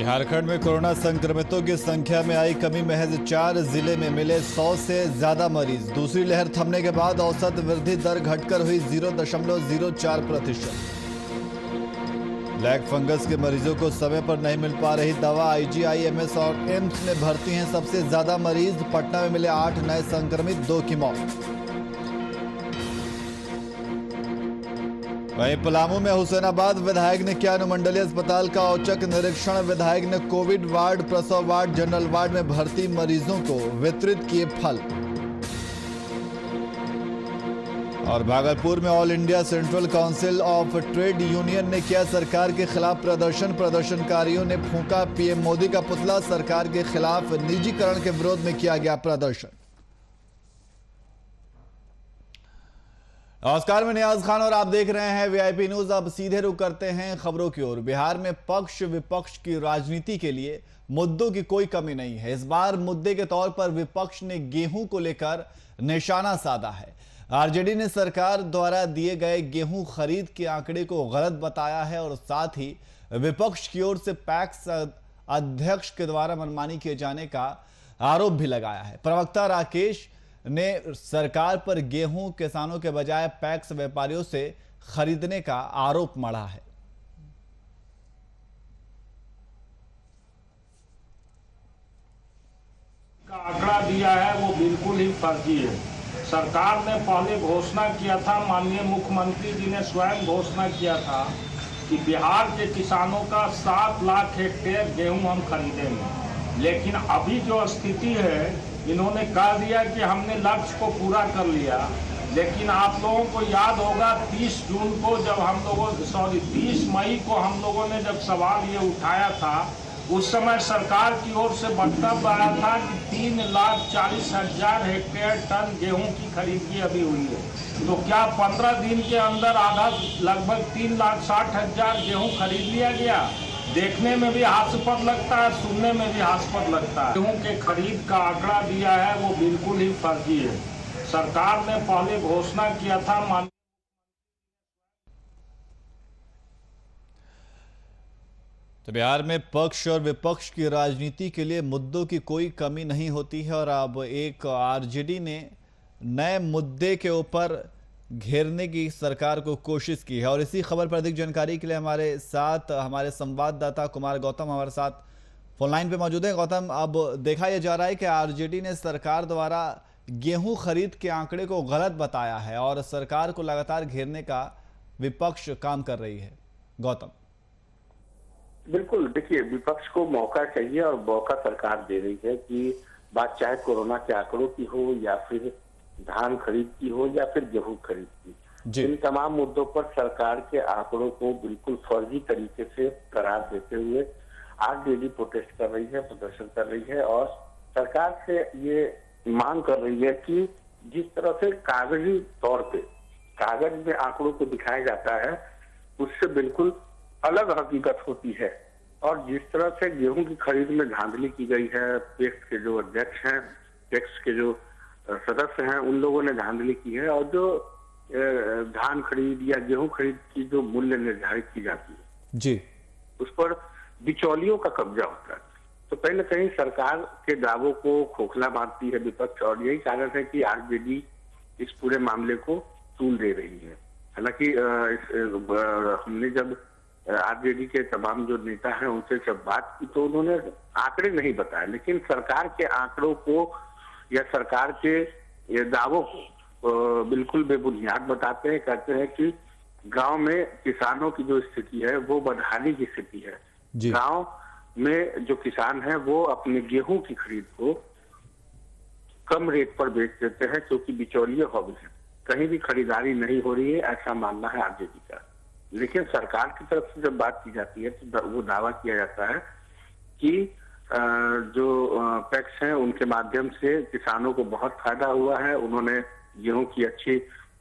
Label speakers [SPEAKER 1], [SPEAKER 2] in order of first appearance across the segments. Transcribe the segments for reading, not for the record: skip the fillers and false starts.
[SPEAKER 1] झारखंड में कोरोना संक्रमितों की संख्या में आई कमी। महज 4 जिले में मिले 100 से ज्यादा मरीज। दूसरी लहर थमने के बाद औसत वृद्धि दर घटकर हुई 0.04%। ब्लैक फंगस के मरीजों को समय पर नहीं मिल पा रही दवा। आईजीआईएमएस और एम्स में भर्ती हैं सबसे ज्यादा मरीज। पटना में मिले 8 नए संक्रमित, 2 की मौत। वहीं पलामू में हुसैनाबाद विधायक ने किया अनुमंडलीय अस्पताल का औचक निरीक्षण। विधायक ने कोविड वार्ड, प्रसव वार्ड, जनरल वार्ड में भर्ती मरीजों को वितरित किए फल। और भागलपुर में all India central council of trade union ने किया सरकार के खिलाफ प्रदर्शन। प्रदर्शनकारियों ने फूंका पीएम मोदी का पुतला। सरकार के खिलाफ निजीकरण के विरोध में किया गया प्रदर्शन। नमस्कार, मैं नियाज खान और आप देख रहे हैं वीआईपी न्यूज। अब सीधे रुख करते हैं खबरों की ओर। बिहार में पक्ष विपक्ष की राजनीति के लिए मुद्दों की कोई कमी नहीं है। इस बार मुद्दे के तौर पर विपक्ष ने गेहूं को लेकर निशाना साधा है। आरजेडी ने सरकार द्वारा दिए गए गेहूं खरीद के आंकड़े को गलत बताया है और साथ ही विपक्ष की ओर से पैक्स अध्यक्ष के द्वारा मनमानी किए जाने का आरोप भी लगाया है। प्रवक्ता राकेश ने सरकार पर गेहूं किसानों के बजाय पैक्स व्यापारियों से खरीदने का आरोप मढ़ा है।
[SPEAKER 2] का आंकड़ा दिया है वो बिल्कुल ही फर्जी है। सरकार ने पहले घोषणा किया था, माननीय मुख्यमंत्री जी ने स्वयं घोषणा किया था कि बिहार के किसानों का 7 लाख हेक्टेयर गेहूं हम खरीदेंगे। लेकिन अभी जो स्थिति है, इन्होंने कह दिया कि हमने लक्ष्य को पूरा कर लिया। लेकिन आप लोगों को याद होगा 30 मई को हम लोगों ने जब सवाल ये उठाया था, उस समय सरकार की ओर से वक्तव्य आया था कि 3,40,000 हेक्टेयर टन गेहूं की खरीदगी अभी हुई है। तो क्या 15 दिन के अंदर आधा लगभग 3,60,000 गेहूं खरीद लिया गया? देखने में भी हास्यास्पद लगता है, सुनने में भी हास्यास्पद लगता है। गेहूं के खरीद का आंकड़ा दिया है वो बिल्कुल ही फर्जी है। सरकार ने पहले घोषणा किया था
[SPEAKER 1] तो बिहार में पक्ष और विपक्ष की राजनीति के लिए मुद्दों की कोई कमी नहीं होती है। और अब एक आरजेडी ने नए मुद्दे के ऊपर घेरने की सरकार को कोशिश की है। और इसी खबर पर अधिक जानकारी के लिए हमारे साथ हमारे संवाददाता कुमार गौतम हमारे साथ फोन लाइन पे मौजूद है। गौतम, अब देखा यह जा रहा है कि आरजेडी ने सरकार द्वारा गेहूं खरीद के आंकड़े को गलत बताया है और सरकार को लगातार घेरने का विपक्ष काम कर रही है। गौतम,
[SPEAKER 3] बिल्कुल, देखिए, विपक्ष को मौका चाहिए और मौका सरकार दे रही है कि बात चाहे कोरोना के आंकड़ों की हो या फिर धान खरीद की हो या फिर गेहूं खरीद की। इन तमाम मुद्दों पर सरकार के आंकड़ों को बिल्कुल फर्जी तरीके से करार देते हुए आरजेडी प्रोटेस्ट कर रही है, प्रदर्शन कर रही है और सरकार से ये मांग कर रही है कि जिस तरह से कागजी तौर पे कागज में आंकड़ों को दिखाया जाता है, उससे बिल्कुल अलग हकीकत होती है। और जिस तरह से गेहूं की खरीद में धांधली की गई है, पैक्स के जो अध्यक्ष हैं, पैक्स के जो सदस्य हैं, उन लोगों ने धांधली की है। और जो धान खरीद या गेहूं खरीद की जो मूल्य निर्धारित की जाती है
[SPEAKER 1] जी,
[SPEAKER 3] उस पर बिचौलियों का कब्जा होता है। तो कहीं न कहीं सरकार के दावों को खोखला मारती है विपक्ष और यही कारण है कि आरजेडी इस पूरे मामले को तूल दे रही है। हालांकि हमने जब आरजेडी के तमाम जो नेता हैं उनसे जब बात की तो उन्होंने आंकड़े नहीं बताए, लेकिन सरकार के आंकड़ों को या सरकार के ये दावों को बिल्कुल बेबुनियाद बताते हैं। कहते हैं कि गांव में किसानों की जो स्थिति है वो बदहाली की स्थिति है। गांव में जो किसान हैं वो अपने गेहूं की खरीद को कम रेट पर बेच देते हैं क्योंकि बिचौलिए हो गए हैं, कहीं भी खरीदारी नहीं हो रही है, ऐसा मानना है आरजेडी का। लेकिन सरकार की तरफ से जब बात की जाती है तो वो दावा किया जाता है कि जो पैक्स हैं उनके माध्यम से किसानों को बहुत फायदा हुआ है। उन्होंने गेहूं की अच्छी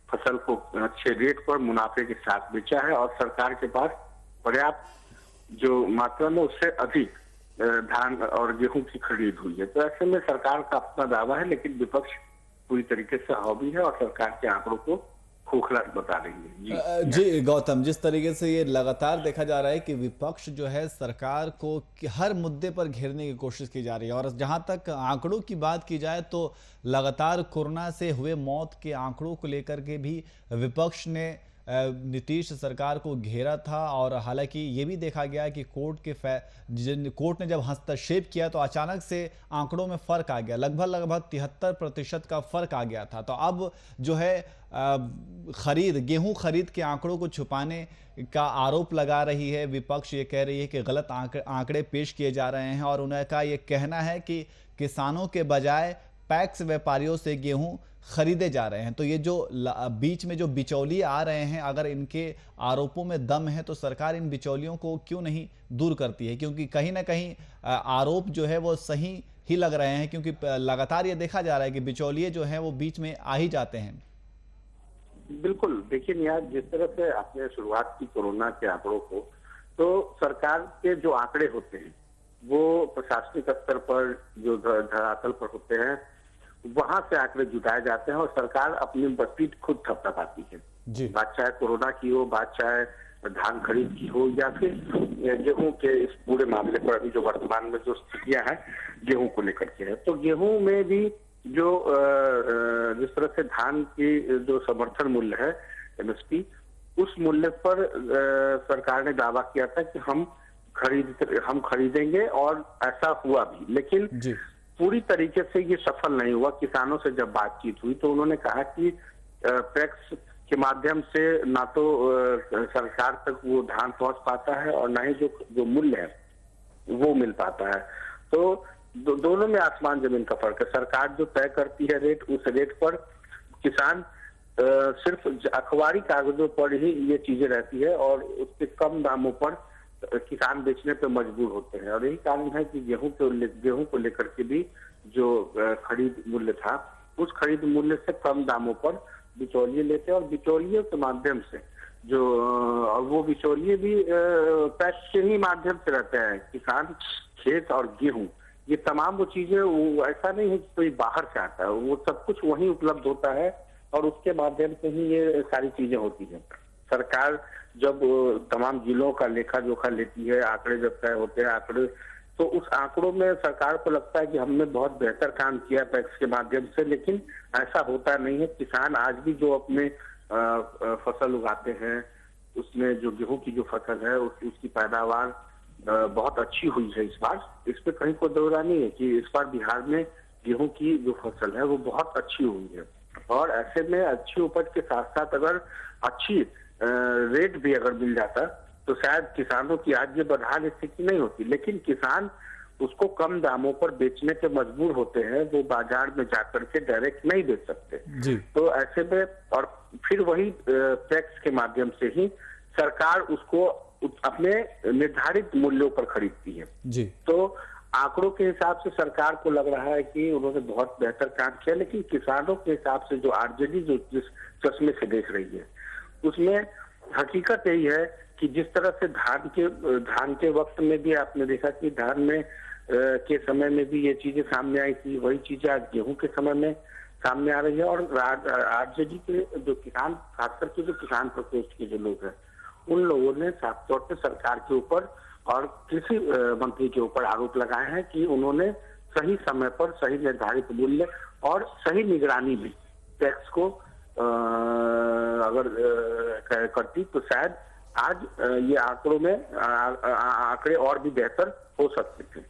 [SPEAKER 3] फसल को अच्छे रेट पर मुनाफे के साथ बेचा है और सरकार के पास पर्याप्त जो मात्रा में उससे अधिक धान और गेहूं की खरीद हुई है। तो ऐसे में सरकार का अपना दावा है, लेकिन विपक्ष पूरी तरीके से हावी है और सरकार के आंकड़ों को खोखला बता रही है।
[SPEAKER 1] जी गौतम, जिस तरीके से ये लगातार देखा जा रहा है कि विपक्ष जो है सरकार को हर मुद्दे पर घेरने की कोशिश की जा रही है, और जहां तक आंकड़ों की बात की जाए तो लगातार कोरोना से हुए मौत के आंकड़ों को लेकर के भी विपक्ष ने नीतीश सरकार को घेरा था। और हालांकि ये भी देखा गया कि कोर्ट ने जब हस्तक्षेप किया तो अचानक से आंकड़ों में फर्क आ गया, लगभग 73% का फर्क आ गया था। तो अब जो है गेहूं खरीद के आंकड़ों को छुपाने का आरोप लगा रही है विपक्ष। ये कह रही है कि गलत आंकड़े पेश किए जा रहे हैं, और उनका ये कहना है कि किसानों के बजाय पैक्स व्यापारियों से गेहूं खरीदे जा रहे हैं। तो ये जो बीच में जो बिचौलिए आ रहे हैं, अगर इनके आरोपों में दम है तो सरकार इन बिचौलियों को क्यों नहीं दूर करती है? क्योंकि कहीं ना कहीं आरोप जो है वो सही ही लग रहे हैं, क्योंकि लगातार ये देखा जा रहा है कि बिचौलिए जो हैं वो बीच में आ ही जाते हैं।
[SPEAKER 3] बिल्कुल, देखिए नियाज, जिस तरह से आपने शुरुआत की कोरोना के आंकड़ों को, तो सरकार के जो आंकड़े होते हैं वो प्रशासनिक स्तर पर जो धरातल पर होते हैं वहां से आंकड़े जुटाए जाते हैं और सरकार अपनी पीठ खुद थपथपाती है। बात चाहे कोरोना की हो, बात चाहे धान खरीद की हो, या फिर गेहूं के इस पूरे मामले पर अभी जो वर्तमान में जो स्थितियां हैं गेहूं को लेकर के है। तो गेहूं में भी जो जिस तरह से धान की जो समर्थन मूल्य है एमएसपी, उस मूल्य पर सरकार ने दावा किया था कि हम खरीदेंगे, और ऐसा हुआ भी। लेकिन पूरी तरीके से ये सफल नहीं हुआ। किसानों से जब बातचीत हुई तो उन्होंने कहा कि पैक्स के माध्यम से ना तो सरकार तक वो धान पहुंच पाता है और ना ही जो मूल्य है वो मिल पाता है। तो दोनों में आसमान जमीन का फर्क है। सरकार जो तय करती है रेट, उस रेट पर किसान सिर्फ अखबारी कागजों पर ही ये चीजें रहती है और उसके कम दामों पर किसान बेचने पे मजबूर होते हैं। और यही कारण है कि गेहूं को लेकर के भी जो खरीद मूल्य था, उस खरीद मूल्य से कम दामों पर बिचौलिए लेते हैं, और बिचौलियों के माध्यम से जो वो बिचौलिए भी पैक्स के ही माध्यम से रहते हैं। किसान, खेत और गेहूं, ये तमाम वो चीजें, वो ऐसा नहीं है कि कोई बाहर से आता है, वो सब कुछ वहीं उपलब्ध होता है और उसके माध्यम से ही ये सारी चीजें होती हैं। सरकार जब तमाम जिलों का लेखा जोखा लेती है, आंकड़े जब तय होते हैं आंकड़े, तो उस आंकड़ों में सरकार को लगता है कि हमने बहुत बेहतर काम किया पैक्स के माध्यम से, लेकिन ऐसा होता नहीं है। किसान आज भी जो अपने फसल उगाते हैं, उसमें जो गेहूं की जो फसल है उसकी पैदावार बहुत अच्छी हुई है इस बार। इस पे कहीं कोई दौरा नहीं है कि इस बार बिहार में गेहूं की जो फसल है वो बहुत अच्छी हुई है। और ऐसे में अच्छी उपज के साथ साथ अगर अच्छी रेट भी अगर मिल जाता तो शायद किसानों की आज ये बदहाल स्थिति नहीं होती। लेकिन किसान उसको कम दामों पर बेचने के मजबूर होते हैं, वो बाजार में जाकर के डायरेक्ट नहीं बेच सकते। तो ऐसे में और फिर वही टैक्स के माध्यम से ही सरकार उसको अपने निर्धारित मूल्यों पर खरीदती है। तो आंकड़ों के हिसाब से सरकार को लग रहा है कि उन्होंने बहुत बेहतर काम किया, लेकिन किसानों के हिसाब से जो आरजेडी जो जिस चश्मे से देख रही है उसमें हकीकत यही है कि जिस तरह से धान के वक्त में भी आपने देखा कि धान में के समय में भी ये चीजें सामने आई थी, वही चीजें आज गेहूं के समय में सामने आ रही है। और आरजेडी के जो किसान, खासकर के जो किसान प्रकोष्ठ के जो लोग हैं, उन लोगों ने साफ तौर पर सरकार के ऊपर और कृषि मंत्री के ऊपर आरोप लगाए हैं कि उन्होंने सही समय पर सही निर्धारित मूल्य और सही निगरानी भी टैक्स को अगर करती तो शायद आज ये आंकड़ों में आंकड़े और भी बेहतर हो सकते थे।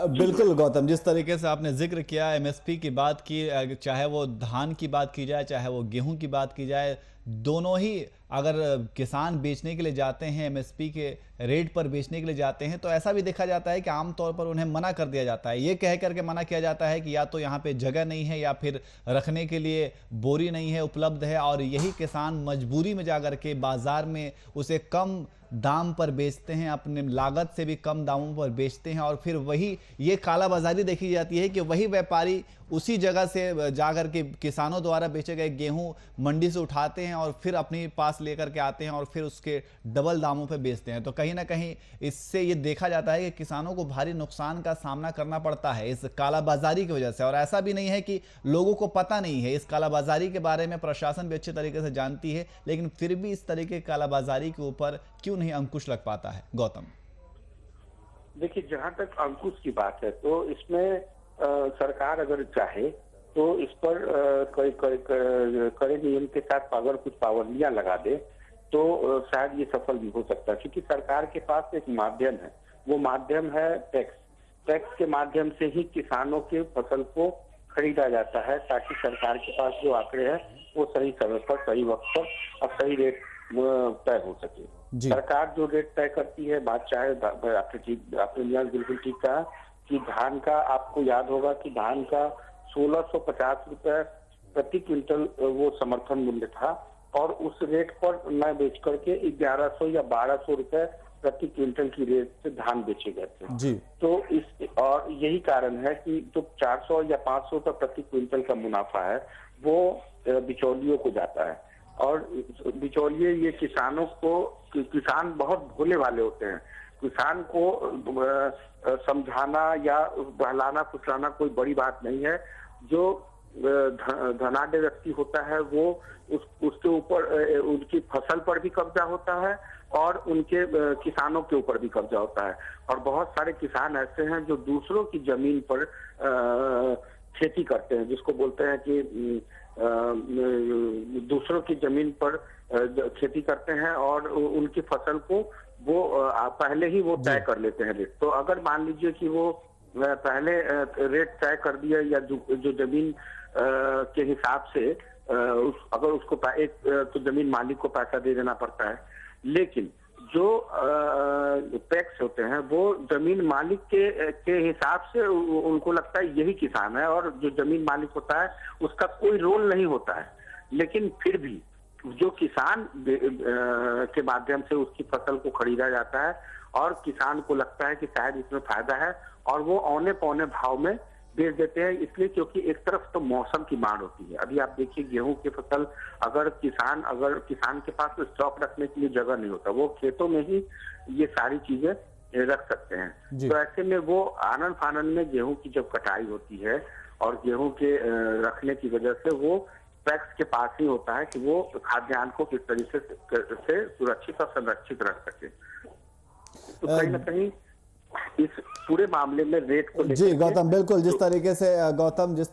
[SPEAKER 1] बिल्कुल गौतम, जिस तरीके से आपने जिक्र किया, एमएसपी की बात की, चाहे वो धान की बात की जाए चाहे वो गेहूं की बात की जाए, दोनों ही अगर किसान बेचने के लिए जाते हैं, एमएसपी के रेट पर बेचने के लिए जाते हैं, तो ऐसा भी देखा जाता है कि आमतौर पर उन्हें मना कर दिया जाता है। ये कह करके मना किया जाता है कि या तो यहाँ पे जगह नहीं है या फिर रखने के लिए बोरी नहीं है उपलब्ध है, और यही किसान मजबूरी में जाकर के बाजार में उसे कम दाम पर बेचते हैं, अपने लागत से भी कम दामों पर बेचते हैं और फिर वही ये कालाबाजारी देखी जाती है कि वही व्यापारी उसी जगह से जाकर के किसानों द्वारा बेचे गए गेहूं मंडी से उठाते हैं और फिर अपने पास लेकर के आते हैं और फिर उसके डबल दामों पे बेचते हैं। तो कहीं ना कहीं इससे ये देखा जाता है कि किसानों को भारी नुकसान का सामना करना पड़ता है इस कालाबाजारी की वजह से। और ऐसा भी नहीं है कि लोगों को पता नहीं है, इस कालाबाजारी के बारे में प्रशासन भी अच्छे तरीके से जानती है, लेकिन फिर भी इस तरीके की कालाबाजारी के ऊपर क्यों नहीं अंकुश लग पाता है? गौतम,
[SPEAKER 3] देखिए, जहां तक अंकुश की बात है तो इसमें सरकार अगर चाहे तो इस पर कड़े नियम के साथ अगर कुछ पाबंदियां लगा दे तो शायद ये सफल भी हो सकता है, क्योंकि सरकार के पास एक माध्यम है, वो माध्यम है टैक्स। टैक्स के माध्यम से ही किसानों के फसल को खरीदा जाता है, ताकि सरकार के पास जो आंकड़े हैं वो सही समय पर, सही वक्त पर और सही रेट तय हो सके। सरकार जो रेट तय करती है, बात चाहे आपने बिल्कुल ठीक कहा कि धान का, आपको याद होगा कि धान का 1650 रुपए प्रति क्विंटल वो समर्थन मूल्य था और उस रेट पर न बेच करके 1100 या 1200 रुपए प्रति क्विंटल की रेट से धान बेचे गए थे जी। तो और यही कारण है कि जो 400 या 500 रुपए प्रति क्विंटल का मुनाफा है वो बिचौलियों को जाता है। और बिचौलिए ये किसानों को, किसान बहुत भोले वाले होते हैं, किसान को समझाना या बहलाना फुसलाना कोई बड़ी बात नहीं है। जो धनाढ्य व्यक्ति होता है वो उसके ऊपर, उनकी फसल पर भी कब्जा होता है और उनके किसानों के ऊपर भी कब्जा होता है। और बहुत सारे किसान ऐसे हैं जो दूसरों की जमीन पर खेती करते हैं, जिसको बोलते हैं कि दूसरों की जमीन पर खेती करते हैं और उनकी फसल को वो पहले ही वो तय कर लेते हैं रेट। तो अगर मान लीजिए कि वो पहले रेट तय कर दिया या जो जमीन के हिसाब से अगर उसको एक तो जमीन मालिक को पैसा दे देना पड़ता है, लेकिन जो टैक्स होते हैं वो जमीन मालिक के हिसाब से उनको लगता है यही किसान है, और जो जमीन मालिक होता है उसका कोई रोल नहीं होता है। लेकिन फिर भी जो किसान के माध्यम से उसकी फसल को खरीदा जाता है और किसान को लगता है कि शायद इसमें फायदा है और वो औने पौने भाव में बेच देते हैं, इसलिए क्योंकि एक तरफ तो मौसम की मांग होती है। अभी आप देखिए, गेहूं की फसल अगर किसान के पास तो स्टॉक रखने के लिए जगह नहीं होता, वो खेतों में ही ये सारी चीजें रख सकते हैं। तो ऐसे में वो आनन फानन में गेहूं की जब कटाई होती है और गेहूं के रखने की वजह से वो टैक्स के पास ही होता है कि वो खाद्यान्न को किस तरीके से सुरक्षित और संरक्षित रख सके। तो कहीं ना कहीं इस पूरे मामले में रेट को
[SPEAKER 1] जी गौतम, बिल्कुल जिस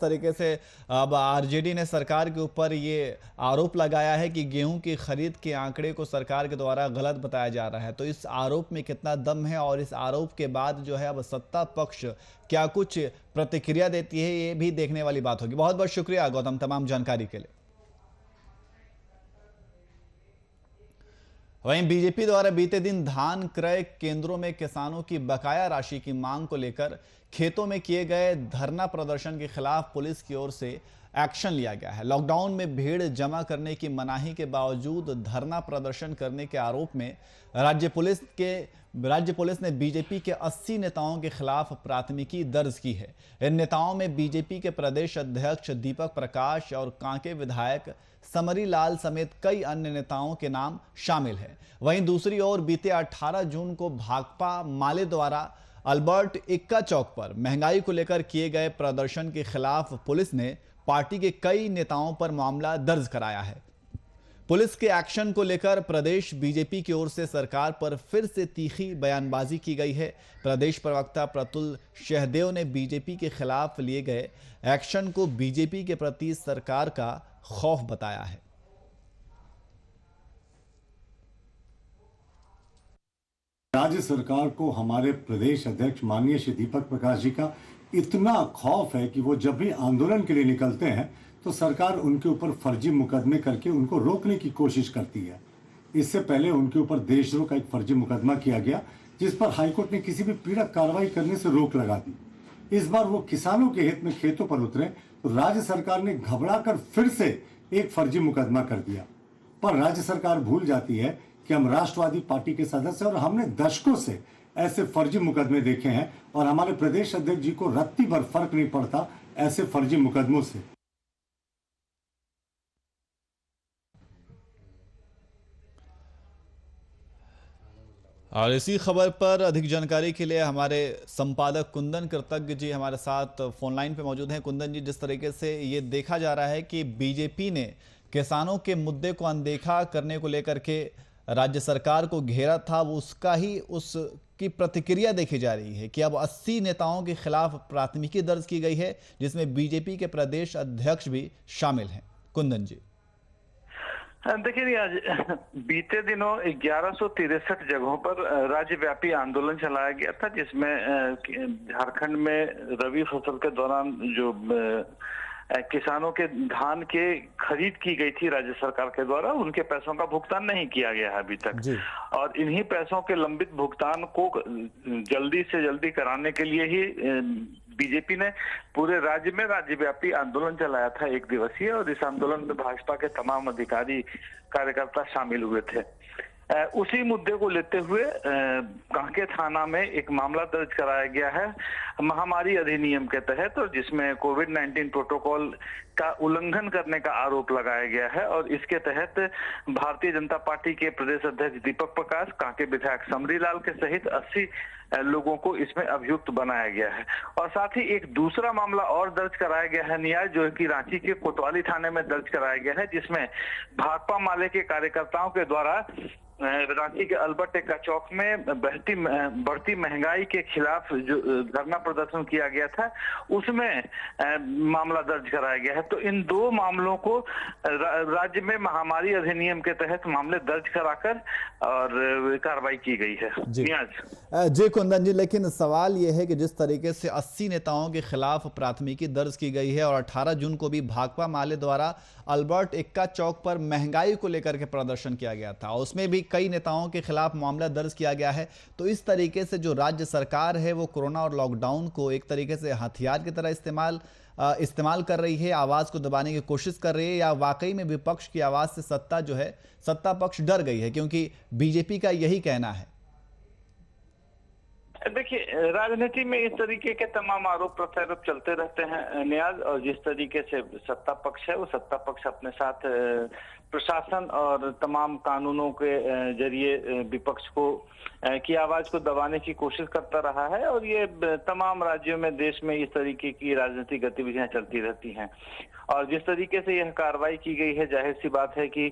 [SPEAKER 1] तरीके से अब आरजेडी ने सरकार के ऊपर ये आरोप लगाया है कि गेहूं की खरीद के आंकड़े को सरकार के द्वारा गलत बताया जा रहा है, तो इस आरोप में कितना दम है और इस आरोप के बाद जो है अब सत्ता पक्ष क्या कुछ प्रतिक्रिया देती है, ये भी देखने वाली बात होगी। बहुत बहुत शुक्रिया गौतम तमाम जानकारी के लिए। वहीं बीजेपी द्वारा बीते दिन धान क्रय केंद्रों में किसानों की बकाया राशि की मांग को लेकर खेतों में किए गए धरना प्रदर्शन के खिलाफ पुलिस की ओर से एक्शन लिया गया है। लॉकडाउन में भीड़ जमा करने की मनाही के बावजूद धरना प्रदर्शन करने के आरोप में राज्य पुलिस ने बीजेपी के 80 नेताओं के खिलाफ प्राथमिकी दर्ज की है। इन नेताओं में बीजेपी के प्रदेश अध्यक्ष दीपक प्रकाश और कांके विधायक समरी लाल समेत कई अन्य नेताओं के नाम शामिल हैं। वहीं दूसरी ओर बीते 18 जून को भाकपा माले द्वारा अल्बर्ट इक्का चौक पर महंगाई को लेकर किए गए प्रदर्शन के खिलाफ पुलिस ने पार्टी के कई नेताओं पर मामला दर्ज कराया है। पुलिस के एक्शन को लेकर प्रदेश बीजेपी की ओर से सरकार पर फिर से तीखी बयानबाजी की गई है। प्रदेश प्रवक्ता प्रतुल शहदेव ने बीजेपी के खिलाफ लिए गए एक्शन को बीजेपी के प्रति सरकार का खौफ बताया है।
[SPEAKER 4] राज्य सरकार को हमारे प्रदेश अध्यक्ष माननीय श्री दीपक प्रकाश जी का इतना खौफ है कि वो जब भी आंदोलन के लिए निकलते हैं तो सरकार उनके ऊपर फर्जी मुकदमे करके उनको रोकने की कोशिश करती है। इससे पहले उनके ऊपर देशद्रोह का एक फर्जी मुकदमा किया गया, जिस पर हाईकोर्ट ने किसी भी पीड़क कार्रवाई करने से रोक लगा दी। इस बार वो किसानों के हित में खेतों पर उतरे तो राज्य सरकार ने घबराकर फिर से एक फर्जी मुकदमा कर दिया। पर राज्य सरकार भूल जाती है कि हम राष्ट्रवादी पार्टी के सदस्य हैं और हमने दशकों से ऐसे फर्जी मुकदमे देखे हैं और हमारे प्रदेश अध्यक्ष जी को रत्ती भर फर्क नहीं पड़ता ऐसे फर्जी मुकदमों से।
[SPEAKER 1] और इसी खबर पर अधिक जानकारी के लिए हमारे संपादक कुंदन कृतज्ञ जी हमारे साथ फोन लाइन पे मौजूद हैं। कुंदन जी, जिस तरीके से ये देखा जा रहा है कि बीजेपी ने किसानों के मुद्दे को अनदेखा करने को लेकर के राज्य सरकार को घेरा था, वो उसकी प्रतिक्रिया देखी जा रही है कि अब 80 नेताओं के खिलाफ प्राथमिकी दर्ज की गई है, जिसमें बीजेपी के प्रदेश अध्यक्ष भी शामिल हैं। कुंदन जी,
[SPEAKER 5] देखिए, आज बीते दिनों 1163 जगहों पर राज्यव्यापी आंदोलन चलाया गया था, जिसमें झारखंड में रबी फसल के दौरान जो किसानों के धान के खरीद की गई थी राज्य सरकार के द्वारा, उनके पैसों का भुगतान नहीं किया गया है अभी तक। और इन्हीं पैसों के लंबित भुगतान को जल्दी से जल्दी कराने के लिए ही बीजेपी ने पूरे राज्य में राज्यव्यापी आंदोलन चलाया था, 1 दिवसीय। और इस आंदोलन में भाजपा के तमाम अधिकारी कार्यकर्ता शामिल हुए थे। उसी मुद्दे को लेते हुए कांके थाना में एक मामला दर्ज कराया गया है महामारी अधिनियम के तहत, और जिसमें कोविड-19 प्रोटोकॉल का उल्लंघन करने का आरोप लगाया गया है। और इसके तहत भारतीय जनता पार्टी के प्रदेश अध्यक्ष दीपक प्रकाश, कांके विधायक समरीलाल के सहित 80 लोगों को इसमें अभियुक्त बनाया गया है। और साथ ही एक दूसरा मामला और दर्ज कराया गया है न्याय, जो कि रांची के कोतवाली थाने में दर्ज कराया गया है, जिसमें भाकपा माले के कार्यकर्ताओं के द्वारा रांची के अल्बर्ट एक्का चौक में बढ़ती महंगाई के खिलाफ जो धरना प्रदर्शन किया गया था, उसमें मामला दर्ज कराया गया है। तो इन 2 मामलों को राज्य में महामारी अधिनियम के तहत मामले दर्ज कराकर और कार्रवाई की गई है।
[SPEAKER 1] जी कुंदन जी, लेकिन सवाल यह है कि जिस तरीके से 80 नेताओं के खिलाफ प्राथमिकी दर्ज की गई है और 18 जून को भी भाकपा माले द्वारा अल्बर्ट एक्का चौक पर महंगाई को लेकर के प्रदर्शन किया गया था, उसमें भी कई नेताओं के खिलाफ मामला दर्ज किया गया है, तो इस तरीके से जो राज्य सरकार है वो कोरोना और लॉकडाउन को एक तरीके से हथियार की तरह इस्तेमाल कर रही है, आवाज को दबाने की कोशिश कर रही है, या वाकई में विपक्ष की आवाज से सत्ता पक्ष डर गई है, क्योंकि बीजेपी का यही कहना है।
[SPEAKER 5] देखिए, राजनीति में इस तरीके के तमाम आरोप प्रत्यारोप चलते रहते हैं नियाज, और जिस तरीके से सत्ता पक्ष है वो सत्ता पक्ष अपने साथ प्रशासन और तमाम कानूनों के जरिए विपक्ष को की आवाज को दबाने की कोशिश करता रहा है। और ये तमाम राज्यों में देश में इस तरीके की राजनीतिक गतिविधियां चलती रहती हैं। और जिस तरीके से यह कार्रवाई की गई है, जाहिर सी बात है कि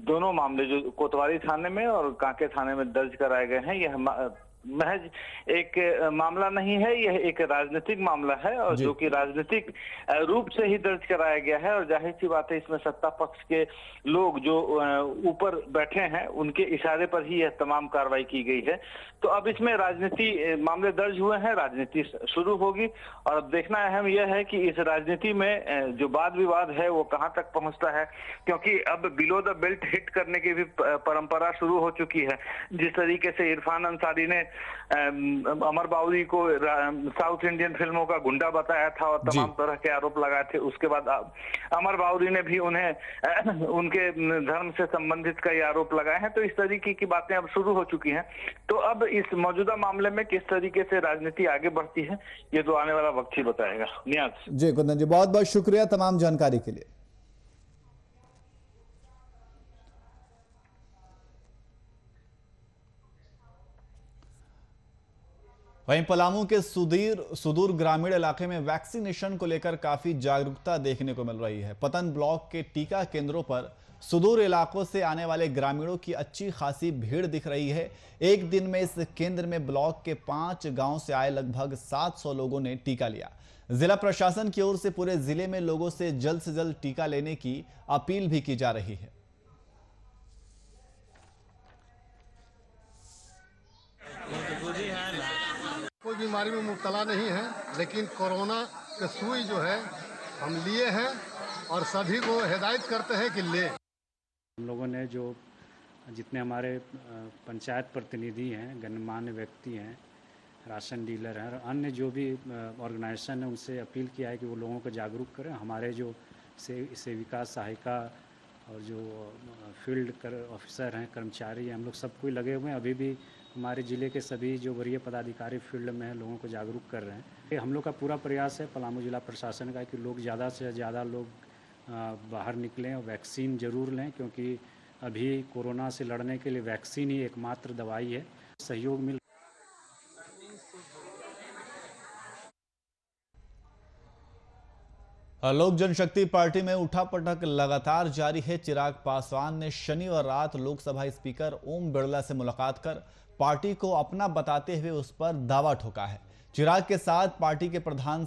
[SPEAKER 5] दोनों मामले जो कोतवाली थाने में और कांके थाने में दर्ज कराए गए हैं, यह महज एक मामला नहीं है, यह एक राजनीतिक मामला है, और जो कि राजनीतिक रूप से ही दर्ज कराया गया है। और जाहिर सी बात है, इसमें सत्ता पक्ष के लोग जो ऊपर बैठे हैं उनके इशारे पर ही यह तमाम कार्रवाई की गई है। तो अब इसमें राजनीति मामले दर्ज हुए हैं, राजनीति शुरू होगी, और अब देखना अहम यह है कि इस राजनीति में जो वाद विवाद है वो कहां तक पहुंचता है, क्योंकि अब बिलो द बेल्ट हिट करने की भी परंपरा शुरू हो चुकी है। जिस तरीके से इरफान अंसारी ने अमर बाउरी को साउथ इंडियन फिल्मों का गुंडा बताया था और तमाम तरह के आरोप लगाए थे, उसके बाद अमर बाउरी ने भी उन्हें उनके धर्म से संबंधित कई आरोप लगाए हैं। तो इस तरीके की बातें अब शुरू हो चुकी हैं। तो अब इस मौजूदा मामले में किस तरीके से राजनीति आगे बढ़ती है, ये तो आने वाला वक्त ही बताएगा। नियाज
[SPEAKER 1] जी कुंदन जी, बहुत बहुत शुक्रिया तमाम जानकारी के लिए। वहीं पलामू के सुदूर ग्रामीण इलाके में वैक्सीनेशन को लेकर काफी जागरूकता देखने को मिल रही है। पतन ब्लॉक के टीका केंद्रों पर सुदूर इलाकों से आने वाले ग्रामीणों की अच्छी खासी भीड़ दिख रही है। एक दिन में इस केंद्र में ब्लॉक के 5 गांव से आए लगभग 700 लोगों ने टीका लिया। जिला प्रशासन की ओर से पूरे जिले में लोगों से जल्द टीका लेने की अपील भी की जा रही है।
[SPEAKER 6] कोई बीमारी में मुब्तला नहीं है, लेकिन कोरोना के सुई जो है हम लिए हैं और सभी को हिदायत करते हैं कि ले।
[SPEAKER 7] हम लोगों ने जो जितने हमारे पंचायत प्रतिनिधि हैं, गणमान्य व्यक्ति हैं, राशन डीलर हैं और अन्य जो भी ऑर्गेनाइजेशन है, उनसे अपील किया है कि वो लोगों को जागरूक करें। हमारे जो सेविका सहायिका और जो फील्ड ऑफिसर हैं, कर्मचारी हैं, हम लोग सब कोई लगे हुए हैं। अभी भी हमारे ज़िले के सभी जो वरीय पदाधिकारी फील्ड में हैं, लोगों को जागरूक कर रहे हैं। हम लोग का पूरा प्रयास है पलामू जिला प्रशासन का कि लोग ज़्यादा से ज़्यादा लोग बाहर निकलें और वैक्सीन ज़रूर लें, क्योंकि अभी कोरोना से लड़ने के लिए वैक्सीन ही एकमात्र दवाई है। सहयोग मिल
[SPEAKER 1] लोक जनशक्ति पार्टी में उठापटक लगातार जारी है। चिराग पासवान ने शनिवार रात लोकसभा स्पीकर ओम बिरला से मुलाकात कर पार्टी को अपना बताते हुए उस पर दावा ठोका है। चिराग के साथ पार्टी के प्रधान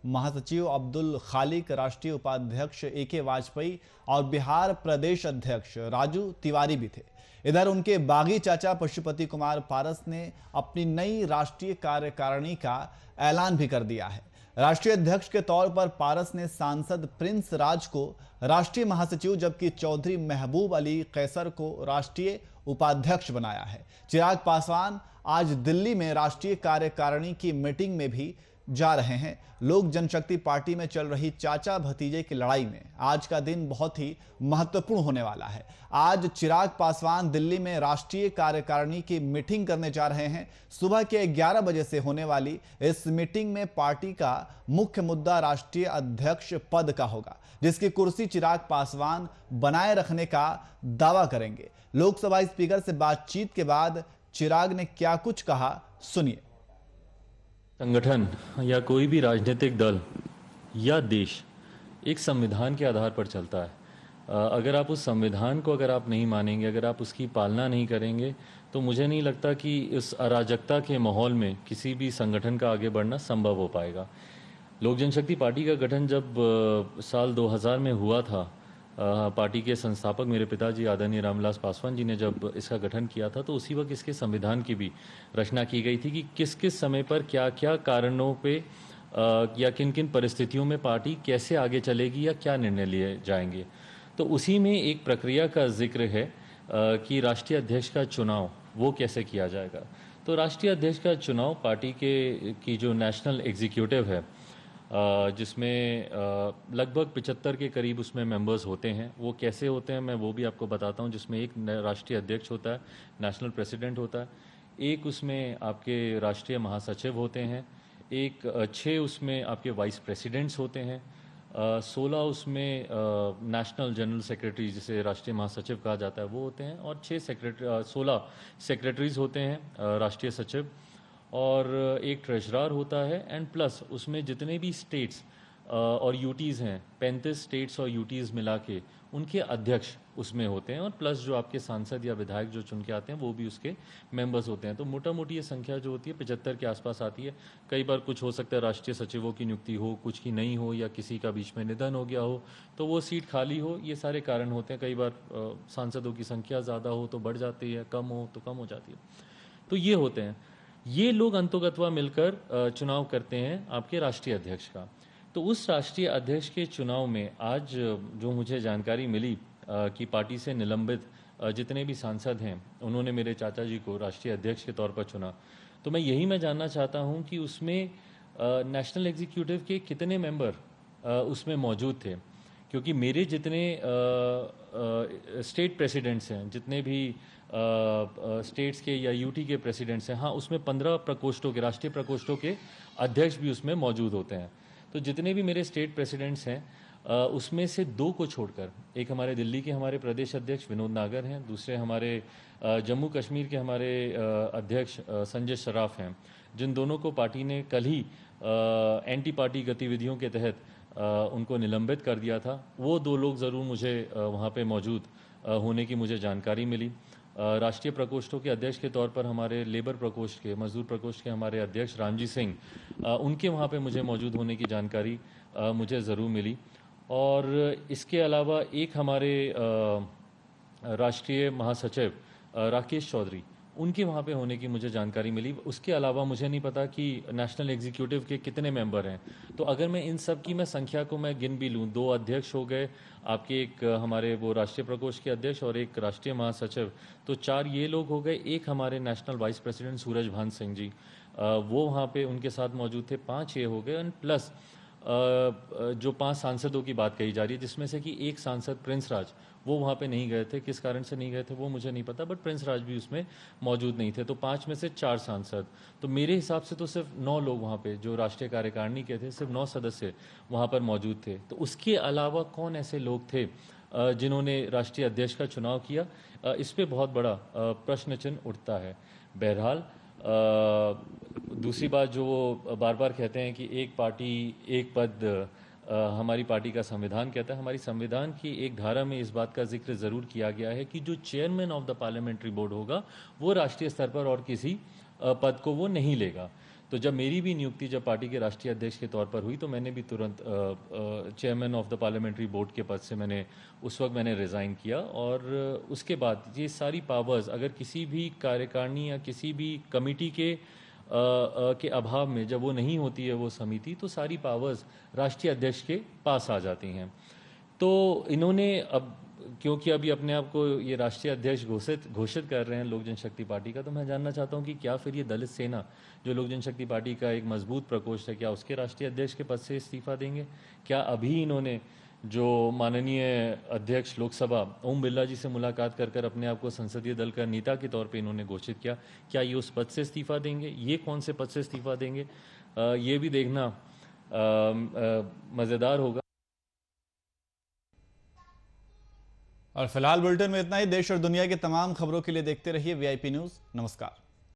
[SPEAKER 1] महासचिव अब्दुल खालिक, राष्ट्रीय उपाध्यक्ष AK वाजपेयी और बिहार प्रदेश अध्यक्ष राजू तिवारी भी थे। इधर उनके बागी चाचा पशुपति कुमार पारस ने अपनी नई राष्ट्रीय कार्यकारिणी का ऐलान भी कर दिया है। राष्ट्रीय अध्यक्ष के तौर पर पारस ने सांसद प्रिंस राज को राष्ट्रीय महासचिव, जबकि चौधरी महबूब अली कैसर को राष्ट्रीय उपाध्यक्ष बनाया है। चिराग पासवान आज दिल्ली में राष्ट्रीय कार्यकारिणी की मीटिंग में भी जा रहे हैं। लोक जनशक्ति पार्टी में चल रही चाचा भतीजे की लड़ाई में आज का दिन बहुत ही महत्वपूर्ण होने वाला है। आज चिराग पासवान दिल्ली में राष्ट्रीय कार्यकारिणी की मीटिंग करने जा रहे हैं। सुबह के 11 बजे से होने वाली इस मीटिंग में पार्टी का मुख्य मुद्दा राष्ट्रीय अध्यक्ष पद का होगा, जिसकी कुर्सी चिराग पासवान बनाए रखने का दावा करेंगे। लोकसभा स्पीकर से बातचीत के बाद चिराग ने क्या कुछ कहा, सुनिए।
[SPEAKER 8] संगठन या कोई भी राजनीतिक दल या देश एक संविधान के आधार पर चलता है। अगर आप उस संविधान को अगर आप नहीं मानेंगे, अगर आप उसकी पालना नहीं करेंगे, तो मुझे नहीं लगता कि इस अराजकता के माहौल में किसी भी संगठन का आगे बढ़ना संभव हो पाएगा। लोक जनशक्ति पार्टी का गठन जब साल 2000 में हुआ था, पार्टी के संस्थापक मेरे पिताजी आदरणीय रामविलास पासवान जी ने जब इसका गठन किया था, तो उसी वक्त इसके संविधान की भी रचना की गई थी कि किस किस समय पर क्या क्या कारणों पे या किन किन परिस्थितियों में पार्टी कैसे आगे चलेगी या क्या निर्णय लिए जाएंगे। तो उसी में एक प्रक्रिया का जिक्र है कि राष्ट्रीय अध्यक्ष का चुनाव वो कैसे किया जाएगा। तो राष्ट्रीय अध्यक्ष का चुनाव पार्टी की जो नेशनल एग्जीक्यूटिव है, जिसमें लगभग 75 के करीब उसमें मेंबर्स होते हैं, वो कैसे होते हैं मैं वो भी आपको बताता हूँ। जिसमें एक राष्ट्रीय अध्यक्ष होता है, नेशनल प्रेसिडेंट होता है, एक उसमें आपके राष्ट्रीय महासचिव होते हैं, एक 6 उसमें आपके वाइस प्रेसिडेंट्स होते हैं, 16 उसमें नेशनल जनरल सेक्रेटरी जिसे राष्ट्रीय महासचिव कहा जाता है वो होते हैं, और 16 सेक्रेटरीज होते हैं राष्ट्रीय सचिव, और एक ट्रेजरर होता है, एंड प्लस उसमें जितने भी स्टेट्स और यूटीज़ हैं, 35 स्टेट्स और यूटीज़ मिला के उनके अध्यक्ष उसमें होते हैं, और प्लस जो आपके सांसद या विधायक जो चुन के आते हैं वो भी उसके मेंबर्स होते हैं। तो मोटा मोटी ये संख्या जो होती है 75 के आसपास आती है। कई बार कुछ हो सकता है राष्ट्रीय सचिवों की नियुक्ति हो, कुछ की नहीं हो, या किसी का बीच में निधन हो गया हो तो वो सीट खाली हो, ये सारे कारण होते हैं। कई बार सांसदों की संख्या ज़्यादा हो तो बढ़ जाती है, कम हो तो कम हो जाती है। तो ये होते हैं, ये लोग अंतोगत्वा मिलकर चुनाव करते हैं आपके राष्ट्रीय अध्यक्ष का। तो उस राष्ट्रीय अध्यक्ष के चुनाव में आज जो मुझे जानकारी मिली कि पार्टी से निलंबित जितने भी सांसद हैं उन्होंने मेरे चाचा जी को राष्ट्रीय अध्यक्ष के तौर पर चुना। तो मैं जानना चाहता हूं कि उसमें नेशनल एग्जीक्यूटिव के कितने मेंबर उसमें मौजूद थे, क्योंकि मेरे जितने स्टेट प्रेसिडेंट्स हैं, जितने भी स्टेट्स के या यूटी के प्रेसिडेंट्स हैं, हाँ उसमें 15 प्रकोष्ठों के राष्ट्रीय प्रकोष्ठों के अध्यक्ष भी उसमें मौजूद होते हैं। तो जितने भी मेरे स्टेट प्रेसिडेंट्स हैं उसमें से 2 को छोड़कर, एक हमारे दिल्ली के हमारे प्रदेश अध्यक्ष विनोद नागर हैं, दूसरे हमारे जम्मू कश्मीर के हमारे अध्यक्ष संजय सराफ हैं, जिन दोनों को पार्टी ने कल ही एंटी पार्टी गतिविधियों के तहत उनको निलंबित कर दिया था। वो 2 लोग ज़रूर मुझे वहाँ पे मौजूद होने की मुझे जानकारी मिली। राष्ट्रीय प्रकोष्ठों के अध्यक्ष के तौर पर हमारे लेबर प्रकोष्ठ के, मजदूर प्रकोष्ठ के हमारे अध्यक्ष रामजी सिंह, उनके वहाँ पे मुझे मौजूद होने की जानकारी मुझे ज़रूर मिली। और इसके अलावा एक हमारे राष्ट्रीय महासचिव राकेश चौधरी, उनके वहाँ पे होने की मुझे जानकारी मिली। उसके अलावा मुझे नहीं पता कि नेशनल एग्जीक्यूटिव के कितने मेंबर हैं। तो अगर मैं इन सब की संख्या को मैं गिन भी लूँ, 2 अध्यक्ष हो गए आपके, एक हमारे वो राष्ट्रीय प्रकोष्ठ के अध्यक्ष और एक राष्ट्रीय महासचिव, तो 4 ये लोग हो गए। एक हमारे नेशनल वाइस प्रेसिडेंट सूरज भान सिंह जी, वो वहाँ पे उनके साथ मौजूद थे, 5 ये हो गए। एंड प्लस जो 5 सांसदों की बात कही जा रही है, जिसमें से कि एक सांसद प्रिंस राज वो वहाँ पे नहीं गए थे। किस कारण से नहीं गए थे वो मुझे नहीं पता, बट प्रिंस राज भी उसमें मौजूद नहीं थे। तो 5 में से 4 सांसद, तो मेरे हिसाब से तो सिर्फ 9 लोग वहाँ पे जो राष्ट्रीय कार्यकारिणी के थे, सिर्फ 9 सदस्य वहाँ पर मौजूद थे। तो उसके अलावा कौन ऐसे लोग थे जिन्होंने राष्ट्रीय अध्यक्ष का चुनाव किया, इस पे बहुत बड़ा प्रश्न चिन्ह उठता है। बहरहाल दूसरी बात जो वो बार बार कहते हैं कि एक पार्टी एक पद, हमारी पार्टी का संविधान कहता है। हमारी संविधान की एक धारा में इस बात का जिक्र ज़रूर किया गया है कि जो chairman of the parliamentary board होगा वो राष्ट्रीय स्तर पर और किसी पद को वो नहीं लेगा। तो जब मेरी भी नियुक्ति जब पार्टी के राष्ट्रीय अध्यक्ष के तौर पर हुई तो मैंने भी तुरंत chairman of the parliamentary board के पद से उस वक्त मैंने रिज़ाइन किया। और उसके बाद ये सारी पावर्स अगर किसी भी कार्यकारिणी या किसी भी कमेटी के अभाव में जब वो नहीं होती है वो समिति, तो सारी पावर्स राष्ट्रीय अध्यक्ष के पास आ जाती हैं। तो इन्होंने अब क्योंकि अभी अपने आप को ये राष्ट्रीय अध्यक्ष घोषित कर रहे हैं लोक जनशक्ति पार्टी का, तो मैं जानना चाहता हूं कि क्या फिर ये दलित सेना जो लोक जनशक्ति पार्टी का एक मजबूत प्रकोष्ठ है, क्या उसके राष्ट्रीय अध्यक्ष के पद से इस्तीफा देंगे? क्या अभी इन्होंने जो माननीय अध्यक्ष लोकसभा ओम बिरला जी से मुलाकात कर अपने आप को संसदीय दल का नेता के तौर पे इन्होंने घोषित किया, क्या ये उस पद से इस्तीफा देंगे? ये कौन से पद से इस्तीफा देंगे ये भी देखना मज़ेदार होगा।
[SPEAKER 1] और फिलहाल बुलेटिन में इतना ही। देश और दुनिया की तमाम खबरों के लिए देखते रहिए VIP न्यूज़। नमस्कार।